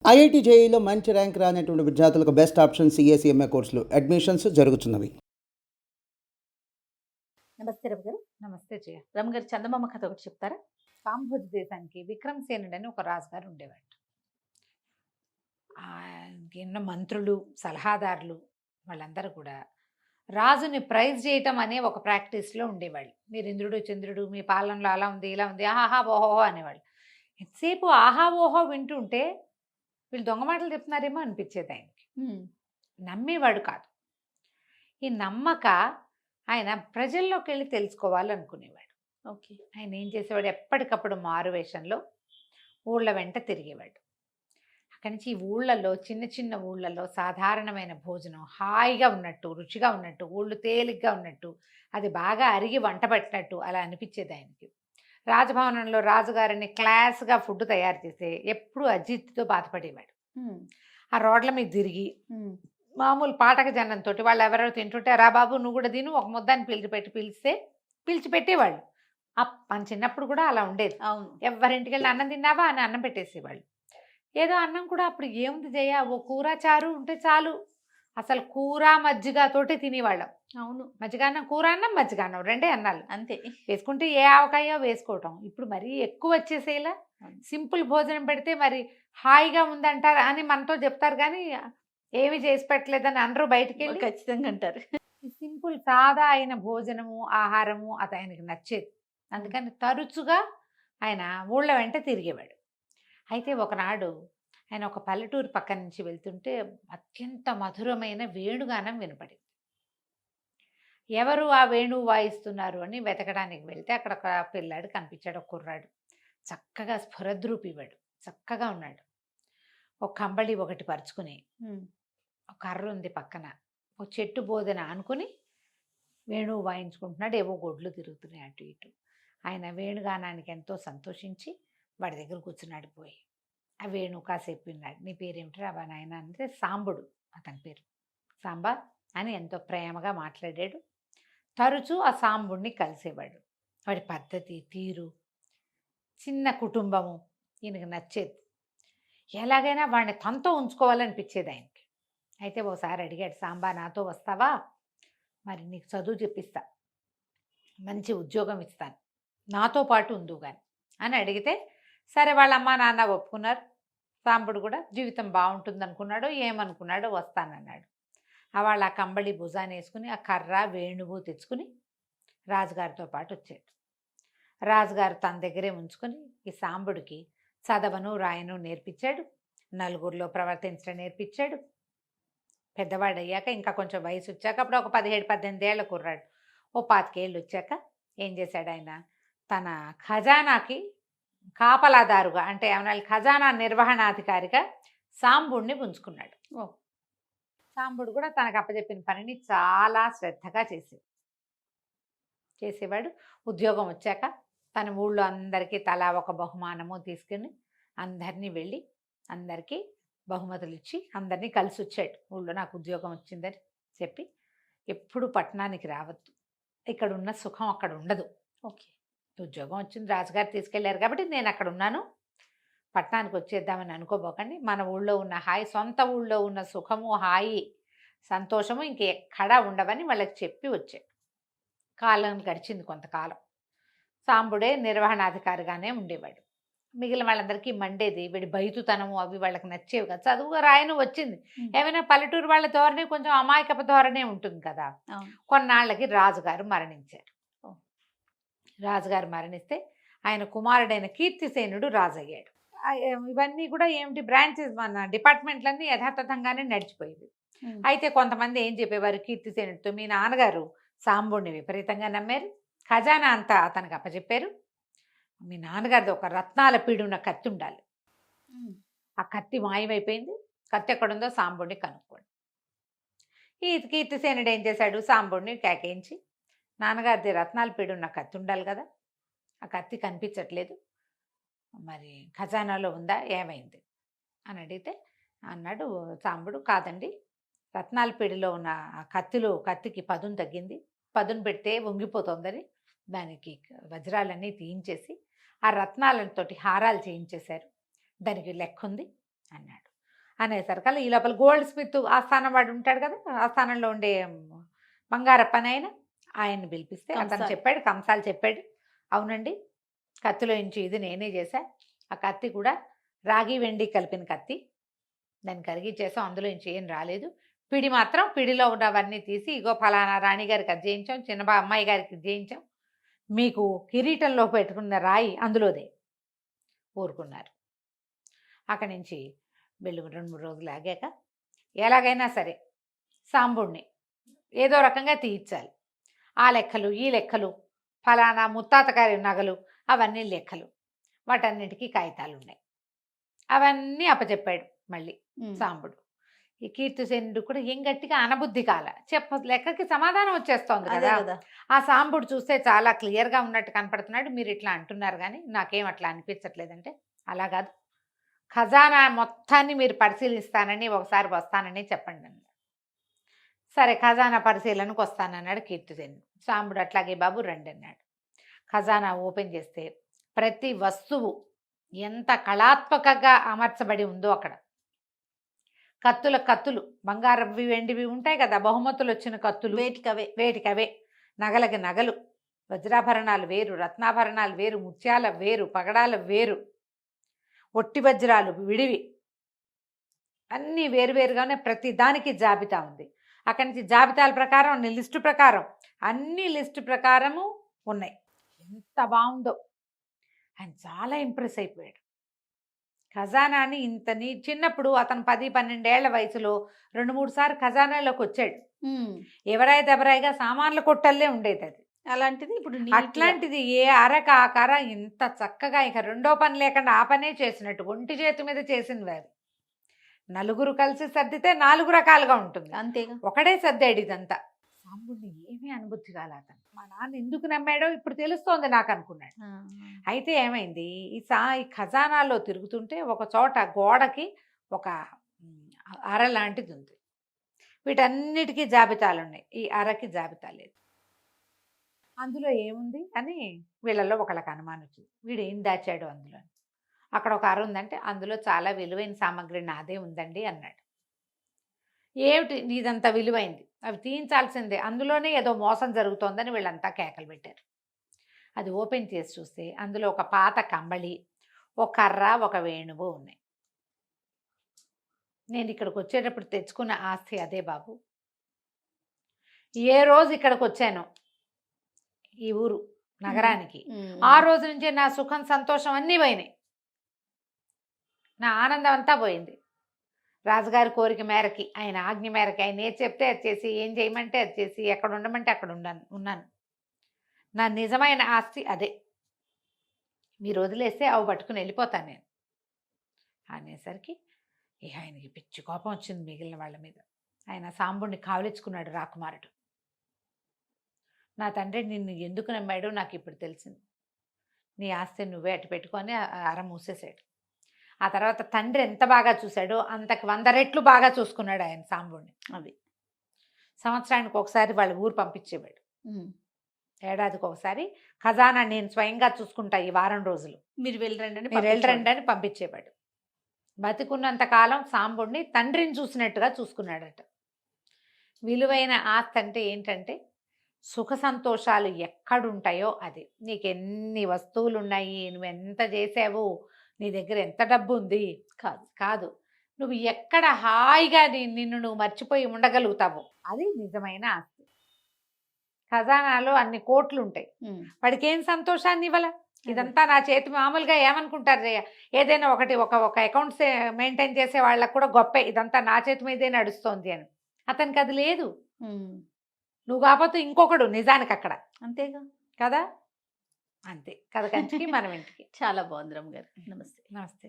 IIT జేఈలో మంచి rank రానటువంటి విద్యార్థులకు బెస్ట్ ఆప్షన్ సిఏసీఎంఏ కోర్సులు అడ్మిషన్స్ జరుగుతున్నవి. నమస్తే రవి గారు. నమస్తే జయ. రమ్మ గారు, చందమామ కథ ఒకటి చెప్తారా? కాంబోజ్ దేశానికి విక్రమసేనుడు అని ఒక రాజుగారు ఉండేవాడు. ఎన్న మంత్రులు, సలహాదారులు వాళ్ళందరూ కూడా రాజుని ప్రైజ్ చేయటం అనే ఒక ప్రాక్టీస్లో ఉండేవాళ్ళు. మీరు ఇంద్రుడు చంద్రుడు మీ పాలనలో అలా ఉంది ఇలా ఉంది ఆహా ఓహోహో అనేవాళ్ళు. ఎంతసేపు ఆహా ఓహో వింటుంటే వీళ్ళు దొంగ మాటలు చెప్తున్నారేమో అనిపించేది ఆయనకి. నమ్మేవాడు కాదు. ఈ నమ్మక ఆయన ప్రజల్లోకి వెళ్ళి తెలుసుకోవాలనుకునేవాడు. ఓకే. ఆయన ఏం చేసేవాడు, ఎప్పటికప్పుడు మారు వేషంలో ఊళ్ళ వెంట తిరిగేవాడు. అక్కడి నుంచి ఈ ఊళ్ళల్లో చిన్న చిన్న ఊళ్ళల్లో సాధారణమైన భోజనం హాయిగా ఉన్నట్టు, రుచిగా ఉన్నట్టు, ఊళ్ళు తేలిగ్గా ఉన్నట్టు, అది బాగా అరిగి వంట పట్టినట్టు అలా అనిపించేది ఆయనకి. రాజభవనంలో రాజుగారిని క్లాస్గా ఫుడ్ తయారు చేసే ఎప్పుడు అజిత్తో బాధపడేవాడు. ఆ రోడ్ల మీద తిరిగి మామూలు పాటక జనంతో వాళ్ళు ఎవరెవరు తింటుంటే రా బాబు నువ్వు కూడా తిను ఒక ముద్దాన్ని పిలిచి పెట్టేవాళ్ళు. మన చిన్నప్పుడు కూడా అలా ఉండేది. అవును. ఎవరింటికి వెళ్ళి అన్నం తిన్నావా అని అన్నం పెట్టేసేవాళ్ళు. ఏదో అన్నం కూడా అప్పుడు ఏముంది జయ, ఓ కూర చారు ఉంటే చాలు. అసలు కూర మజ్జిగతోటి తినేవాళ్ళం. అవును. మజ్జిగాన్నం కూర అన్నం మజ్జిగాన్నం రెండే అన్నాలు అంతే. వేసుకుంటే ఏ ఆవకాయో వేసుకోవటం. ఇప్పుడు మరీ ఎక్కువ వచ్చేసేలా సింపుల్ భోజనం పెడితే మరి హాయిగా ఉందంటారు అని మనతో చెప్తారు, కానీ ఏమి చేసి పెట్టలేదని అందరూ బయటికి వెళ్ళి ఖచ్చితంగా అంటారు. ఈ సింపుల్ సాదా అయిన భోజనము ఆహారము అది ఆయనకి నచ్చేది. అందుకని తరచుగా ఆయన ఊళ్ళ వెంట తిరిగేవాడు. అయితే ఒకనాడు ఆయన ఒక పల్లెటూరు పక్క నుంచి వెళ్తుంటే అత్యంత మధురమైన వేణుగానం వినపడింది. ఎవరు ఆ వేణువు వాయిస్తున్నారు అని వెతకడానికి వెళ్తే అక్కడ ఒక పిల్లాడు కనిపించాడు, ఒక కుర్రాడు. చక్కగా స్ఫురద్రూపివాడు, చక్కగా ఉన్నాడు. ఒక కంబళి ఒకటి పరుచుకుని, ఒక కర్ర ఉంది పక్కన, ఒక చెట్టు బోధన ఆనుకుని వేణువు వాయించుకుంటున్నాడు. ఏవో గొడ్లు తిరుగుతున్నాయి అటు ఇటు. ఆయన వేణుగానానికి ఎంతో సంతోషించి వాడి దగ్గర కూర్చున్నాడు. పోయి ఆ వేణువు కాసేపు విన్నాడు. నీ పేరేమిటి రా నాయన అంటే సాంబుడు అతని పేరు. సాంబా అని ఎంతో ప్రేమగా మాట్లాడాడు. తరచూ ఆ సాంబుడిని కలిసేవాడు. వాడి పద్ధతి తీరు, చిన్న కుటుంబము ఈయనకు నచ్చేది. ఎలాగైనా వాడిని తనతో ఉంచుకోవాలనిపించేది ఆయనకి. అయితే ఓసారి అడిగాడు, సాంబా నాతో వస్తావా, మరి నీకు చదువు చెప్పిస్తా, మంచి ఉద్యోగం ఇస్తాను, నాతో పాటు ఉందువు కానీ అని అడిగితే సరే వాళ్ళ అమ్మ నాన్న ఒప్పుకున్నారు. సాంబుడు కూడా జీవితం బాగుంటుంది అనుకున్నాడు, ఏమనుకున్నాడో వస్తానన్నాడు. వాళ్ళ ఆ కంబళి భుజాన్ని వేసుకుని ఆ కర్ర వేణువు తెచ్చుకుని రాజుగారితో పాటు వచ్చాడు. రాజుగారు తన దగ్గరే ఉంచుకొని ఈ సాంబుడికి చదవను రాయను నేర్పించాడు, నలుగురిలో ప్రవర్తించడం నేర్పించాడు. పెద్దవాడు అయ్యాక ఇంకా కొంచెం వయసు వచ్చాక అప్పుడు ఒక 17-18 ఏళ్ళ కుర్రాడు, ఓ 25 ఏళ్ళు వచ్చాక ఏం చేశాడు ఆయన, తన ఖజానాకి కాపలాదారుగా అంటే ఏమన్నా ఖజానా నిర్వహణాధికారిగా సాంబుడిని పుంజుకున్నాడు. సాంబుడు కూడా తనకు అప్పచెప్పిన పనిని చాలా శ్రద్ధగా చేసేవాడు. ఉద్యోగం వచ్చాక తన ఊళ్ళో అందరికీ తలా ఒక బహుమానము తీసుకుని అందరినీ వెళ్ళి అందరికీ బహుమతులు ఇచ్చి అందరినీ కలిసి వచ్చాడు. ఊళ్ళో నాకు ఉద్యోగం వచ్చిందని చెప్పి, ఎప్పుడు పట్టణానికి రావద్దు, ఇక్కడ ఉన్న సుఖం అక్కడ ఉండదు. ఓకే. ఉద్యోగం వచ్చింది, రాజుగారు తీసుకెళ్లారు కాబట్టి నేను అక్కడ ఉన్నాను, పట్టణానికి వచ్చేద్దామని అనుకోబోకండి. మన ఊళ్ళో ఉన్న హాయి, సొంత ఊళ్ళో ఉన్న సుఖము హాయి సంతోషము ఇంకెక్కడా ఉండవని వాళ్ళకి చెప్పి వచ్చాడు. కాలం గడిచింది కొంతకాలం. సాంబుడే నిర్వహణాధికారిగానే ఉండేవాడు. మిగిలిన వాళ్ళందరికీ మండేది వీడి బయతుతనము అవి వాళ్ళకి నచ్చేవి కదా. చదువు రాయను వచ్చింది, ఏమైనా పల్లెటూరు వాళ్ళ ధోరణి కొంచెం అమాయకపు ధోరణే ఉంటుంది కదా. కొన్నాళ్ళకి రాజుగారు మరణించారు. రాజుగారు మరణిస్తే ఆయన కుమారుడైన కీర్తిసేనుడు రాజయ్యాడు. ఇవన్నీ కూడా ఏమిటి బ్రాంచెస్, మన డిపార్ట్మెంట్లన్నీ యథాతథంగానే నడిచిపోయేవి. అయితే కొంతమంది ఏం చెప్పేవారు, కీర్తిసేనుడితో మీ నాన్నగారు సాంబుడిని విపరీతంగా నమ్మారు, ఖజానా అంతా అతనికి అప్పచెప్పారు, మీ నాన్నగారిది ఒక రత్నాల పీడున్న కత్తి ఉండాలి, ఆ కత్తి మాయమైపోయింది, కత్తి ఎక్కడుందో సాంబుడిని కనుక్కోండి. ఈ కీర్తిసేనుడు ఏం చేశాడు, సాంబుడిని కేకేయించి నాన్నగారిది రత్నాల పీడున్న కత్తి ఉండాలి కదా, ఆ కత్తి కనిపించట్లేదు, మరి ఖజానాలో ఉందా ఏమైంది అని అడిగితే అన్నాడు సాంబుడు, కాదండి రత్నాల పీడిలో ఉన్న ఆ కత్తికి పదును తగ్గింది, పదును పెడితే వంగిపోతుందని దానికి వజ్రాలన్నీ తీయించేసి ఆ రత్నాలతోటి హారాలు చేయించేశారు, దానికి లెక్క ఉంది అన్నాడు. అనేసరికల్లా ఈ లోపల గోల్డ్ స్మిత్ ఆస్థానం వాడు ఉంటాడు కదా, ఆస్థానంలో ఉండే బంగారప్ప అని ఆయన్ని పిలిపిస్తే అతను కంసాలి. చెప్పాడు, కంసాలు చెప్పాడు, అవునండి కత్తిలో ఇంచి ఇది నేనే చేశా, ఆ కత్తి కూడా రాగి వెండి కలిపిన కత్తి, దాన్ని కరిగిచ్చేసాం, అందులో ఇంచి ఏం రాలేదు, పిడి మాత్రం పిడిలో ఉన్నవన్నీ తీసి ఇగో ఫలానా రాణిగారికి అది చేయించాం, చిన్న అమ్మాయి గారికి ఇది చేయించాం, మీకు కిరీటంలో పెట్టుకున్న రాయి అందులోదే. ఊరుకున్నారు. అక్కడి నుంచి వెళ్ళు 2-3 రోజులు ఆగాక ఎలాగైనా సరే సాంబుడిని ఏదో రకంగా తీయించాలి. ఆ లెక్కలు ఈ లెక్కలు, ఫలానా ముత్తాత గారి నగలు, అవన్నీ లెక్కలు, వాటన్నిటికీ కాగితాలు ఉన్నాయి. అవన్నీ అప్పచెప్పాడు మళ్ళీ సాంబుడు. ఈ కీర్తిసేనుడు కూడా ఏం గట్టిగా అనబుద్ధి కాల, లెక్కకి సమాధానం వచ్చేస్తోంది అదే కదా. కదా. ఆ సాంబుడు చూస్తే చాలా క్లియర్గా ఉన్నట్టు కనపడుతున్నాడు. మీరు ఇట్లా అంటున్నారు కానీ నాకేం అట్లా అనిపించట్లేదంటే, అలా కాదు ఖజానా మొత్తాన్ని మీరు పరిశీలిస్తానని ఒకసారి వస్తానని చెప్పండి అన్నాడు. సరే ఖజానా పరిశీలనకు వస్తానన్నాడు కీర్తిసేనుడు. సాంబుడు అట్లాగే బాబు రండి అన్నాడు. ఖజానా ఓపెన్ చేస్తే ప్రతి వస్తువు ఎంత కళాత్మకంగా అమర్చబడి ఉందో అక్కడ. కత్తులు బంగారవి వెండివి ఉంటాయి కదా, బహుమతులు వచ్చిన కత్తులు వేటికవే, నగలకి నగలు, వజ్రాభరణాలు వేరు, రత్నాభరణాలు వేరు, ముత్యాల వేరు, పగడాల వేరు, ఒట్టి వజ్రాలు విడివి, అన్నీ వేరువేరుగానే ప్రతి దానికి జాబితా ఉంది. అక్కడి నుంచి జాబితాల ప్రకారం లిస్టు ప్రకారం అన్ని లిస్టు ప్రకారము ఉన్నాయి. ఎంత బాగుందో, ఆయన చాలా ఇంప్రెస్ అయిపోయాడు. ఖజానాని చిన్నప్పుడు అతను 10-12 ఏళ్ల వయసులో 2-3 సార్లు ఖజానాలోకి వచ్చాడు. ఎవరైగా సామాన్ల కొట్టల్లే ఉండేది అది. అలాంటిది ఇప్పుడు అట్లాంటిది ఏ అరక ఆకార ఇంత చక్కగా ఇక రెండో పని లేకుండా ఆ పనే చేసినట్టు ఒంటి చేతి మీద చేసింది అది. నలుగురు కలిసి సర్దితే 4 రకాలుగా ఉంటుంది, అంతేగా. ఒకడే సర్దాడు ఇదంతా. సాంబుడిని ఏమీ అనుభూతి కాల అతను. మా నాన్న ఎందుకు నమ్మాడో ఇప్పుడు తెలుస్తోంది నాకు అనుకున్నాడు. అయితే ఏమైంది, ఈ ఖజానాలో తిరుగుతుంటే ఒక చోట గోడకి ఒక అర లాంటిది ఉంది. వీటన్నిటికీ జాబితాలు ఉన్నాయి, ఈ అరకి జాబితా లేదు. అందులో ఏముంది అని వీళ్ళల్లో ఒకళ్ళకి అనుమానం వచ్చింది. వీడు ఏం దాచాడు అందులో. అక్కడ ఒక అర ఉందంటే అందులో చాలా విలువైన సామాగ్రి నాదే ఉందండి అన్నాడు. ఏమిటి నీదంతా విలువైంది, అవి తీయించాల్సిందే, అందులోనే ఏదో మోసం జరుగుతోందని వీళ్ళంతా కేకలు పెట్టారు. అది ఓపెన్ చేసి చూస్తే అందులో ఒక పాత కంబళి, ఒక కర్ర, ఒక వేణువు ఉన్నాయి. నేను ఇక్కడికి వచ్చేటప్పుడు తెచ్చుకున్న ఆస్తి అదే బాబు. ఏ రోజు ఇక్కడికి వచ్చానో ఈ ఊరు నగరానికి, ఆ రోజు నుంచే నా సుఖం సంతోషం అన్నీ పోయినాయి, నా ఆనందం అంతా పోయింది. రాజుగారి కోరిక మేరకి, ఆయన ఆజ్ఞ మేరకి, ఆయన ఏది చెప్తే అది చేసి, ఏం చేయమంటే అది చేసి, ఎక్కడ ఉండమంటే అక్కడ ఉన్నాను. నా నిజమైన ఆస్తి అదే. మీరు వదిలేస్తే అవి పట్టుకుని వెళ్ళిపోతాను నేను అనేసరికి ఇక ఆయనకి పిచ్చి కోపం వచ్చింది మిగిలిన వాళ్ళ మీద. ఆయన సాంబుడిని కావలించుకున్నాడు రాకుమారుడు. నా తండ్రి నిన్ను ఎందుకు నమ్మాడో నాకు ఇప్పుడు తెలిసింది, నీ ఆస్తిని నువ్వే అటు పెట్టుకొని అర మూసేసాడు. ఆ తర్వాత తండ్రి ఎంత బాగా చూశాడో అంతకు 100 రెట్లు బాగా చూసుకున్నాడు ఆయన సాంబుడిని. అది సంవత్సరానికి ఒకసారి వాళ్ళ ఊరు పంపించేవాడు, ఏడాదికి ఒకసారి ఖజానా నేను స్వయంగా చూసుకుంటా ఈ వారం రోజులు, మీరు వెళ్ళరండి అని పంపించేవాడు. బతికున్నంత కాలం సాంబుడిని తండ్రిని చూసినట్టుగా చూసుకున్నాడట. విలువైన ఆస్తి అంటే ఏంటంటే సుఖ సంతోషాలు ఎక్కడుంటాయో అది. నీకు ఎన్ని వస్తువులు ఉన్నాయి, నువ్వెంత చేసావు, నీ దగ్గర ఎంత డబ్బు ఉంది కాదు, నువ్వు ఎక్కడ హాయిగా నిన్ను నువ్వు మర్చిపోయి ఉండగలుగుతావు, అది నిజమైన ఆస్తి. ఖజానాలో అన్ని కోట్లు ఉంటాయి, వాడికి ఏం సంతోషాన్ని ఇవ్వాల. ఇదంతా నా చేతి, మామూలుగా ఏమనుకుంటారు, ఏదైనా ఒక అకౌంట్స్ మెయింటైన్ చేసే వాళ్ళకు కూడా గొప్పే, ఇదంతా నా చేతి మీదే నడుస్తోంది అని. అతనికి అది లేదు. నువ్వు కాకపోతే ఇంకొకడు నిజానికి అక్కడ, అంతేగా కదా. అంతే కథ కంచికి మనం ఇంటికి. చాలా బాగుంది రమ్మ గారు. నమస్తే. నమస్తే.